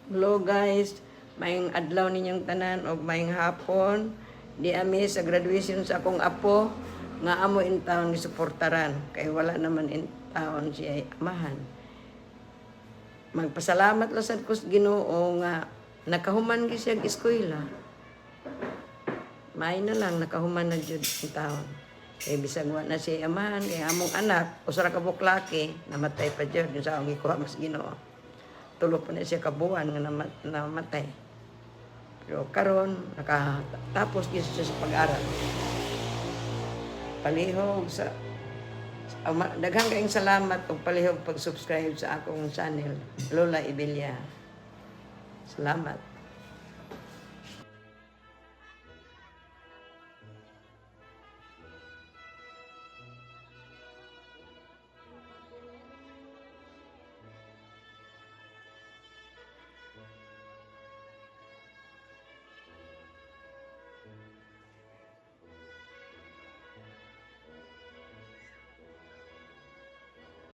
Hello guys, maayong adlaw ninyong tanan og maayong hapon. Di ami sa graduation sa akong apo nga amo in town ni suportaran kay wala naman in town siya amahan. Magpasalamat lang sad ko sa Ginoo nga nakahuman gyud siya eskwela. May na lang nakahuman na jud in town. Kay bisag wa na siya amahan kay among anak usara ka buklaki namatay pa jud sa akong gikuha mas Ginoo. Tulo po na siya kabuhan nga namatay. Pero karon nakatapos din siya sa pag-aral. Palihog sa daghang kaayong salamat ug palihog pag-subscribe sa akong channel, Lola Ibelia. Salamat.